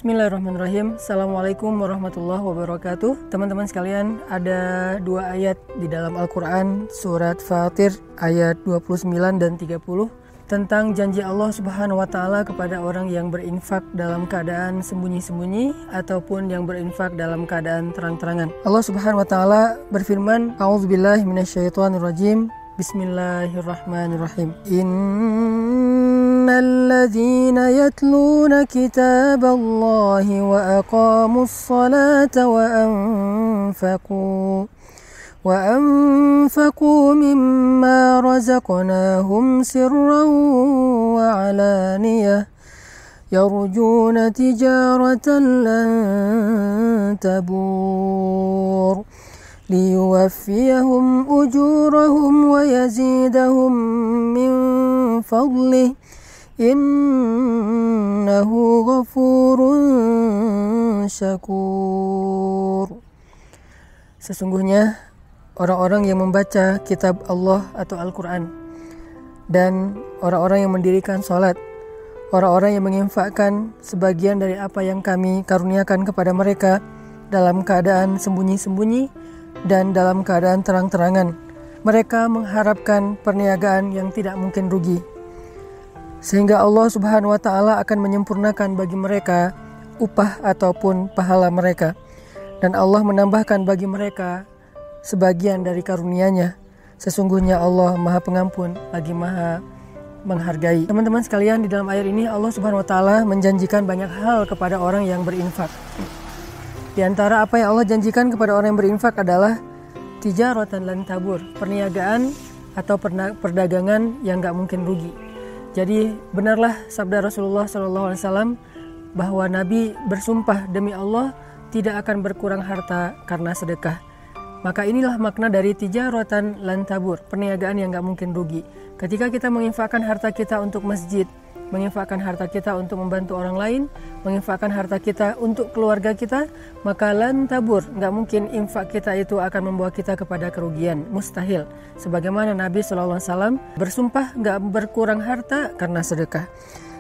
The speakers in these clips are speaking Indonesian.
Bismillahirrahmanirrahim. Assalamualaikum warahmatullahi wabarakatuh. Teman-teman sekalian, ada dua ayat di dalam Al-Quran, surat Fatir ayat 29 dan 30, tentang janji Allah Subhanahu wa Ta'ala kepada orang yang berinfak dalam keadaan sembunyi-sembunyi ataupun yang berinfak dalam keadaan terang-terangan. Allah Subhanahu wa Ta'ala berfirman, A'udzubillahi minasyaitonirrajim. Bismillahirrahmanirrahim. Innalladzina yatluna kitaballahi wa aqamus salata wa anfaqu mimma razaqnahum sirran wa alaniyah yarjuna tijaratan lan tabur liyuwaffiyahum ujurahum wa yazidahum min fadlih innahu ghafurun syakur. Sesungguhnya orang-orang yang membaca kitab Allah atau Al-Quran dan orang-orang yang mendirikan sholat, orang-orang yang menginfakkan sebagian dari apa yang kami karuniakan kepada mereka dalam keadaan sembunyi-sembunyi dan dalam keadaan terang-terangan, mereka mengharapkan perniagaan yang tidak mungkin rugi, sehingga Allah Subhanahu wa Ta'ala akan menyempurnakan bagi mereka upah ataupun pahala mereka, dan Allah menambahkan bagi mereka sebagian dari karunia-Nya. Sesungguhnya Allah Maha Pengampun lagi Maha menghargai. Teman-teman sekalian, di dalam ayat ini Allah Subhanahu wa Ta'ala menjanjikan banyak hal kepada orang yang berinfak. Di antara apa yang Allah janjikan kepada orang yang berinfak adalah tijaratan lan tabur, perniagaan atau perdagangan yang gak mungkin rugi. Jadi benarlah sabda Rasulullah SAW bahwa Nabi bersumpah demi Allah tidak akan berkurang harta karena sedekah. Maka inilah makna dari tijaratan lan tabur, perniagaan yang gak mungkin rugi. Ketika kita menginfakkan harta kita untuk masjid, menginfakkan harta kita untuk membantu orang lain, menginfakkan harta kita untuk keluarga kita, maka lan tabur, gak mungkin infak kita itu akan membawa kita kepada kerugian, mustahil. Sebagaimana Nabi SAW bersumpah gak berkurang harta karena sedekah.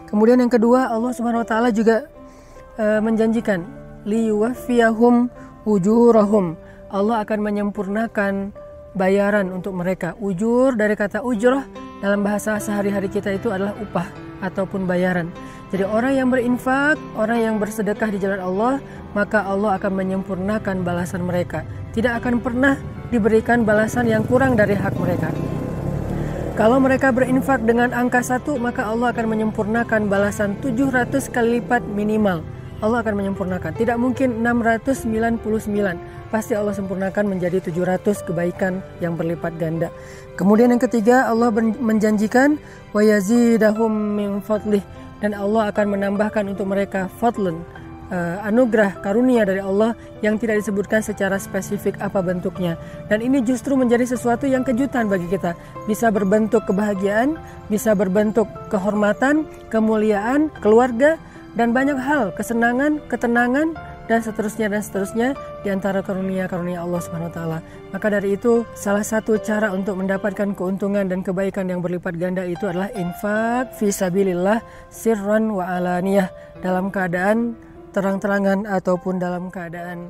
Kemudian yang kedua, Allah Subhanahu wa Ta'ala juga menjanjikan liyuwaffiyahum ujurahum, Allah akan menyempurnakan bayaran untuk mereka. Ujur dari kata ujrah dalam bahasa sehari-hari kita itu adalah upah ataupun bayaran. Jadi orang yang berinfak, orang yang bersedekah di jalan Allah, maka Allah akan menyempurnakan balasan mereka. Tidak akan pernah diberikan balasan yang kurang dari hak mereka. Kalau mereka berinfak dengan angka 1, maka Allah akan menyempurnakan balasan 700 kali lipat minimal. Allah akan menyempurnakan. Tidak mungkin 699. Pasti Allah sempurnakan menjadi 700 kebaikan yang berlipat ganda. Kemudian yang ketiga, Allah menjanjikan wa yazidahum min fadlih, dan Allah akan menambahkan untuk mereka fadlun, anugerah karunia dari Allah yang tidak disebutkan secara spesifik apa bentuknya. Dan ini justru menjadi sesuatu yang kejutan bagi kita. Bisa berbentuk kebahagiaan, bisa berbentuk kehormatan, kemuliaan, keluarga, dan banyak hal, kesenangan, ketenangan, dan seterusnya di antara karunia-karunia Allah Subhanahu wa Ta'ala. Maka dari itu, salah satu cara untuk mendapatkan keuntungan dan kebaikan yang berlipat ganda itu adalah infak fi sabilillah sirran wa alaniyah, dalam keadaan terang-terangan ataupun dalam keadaan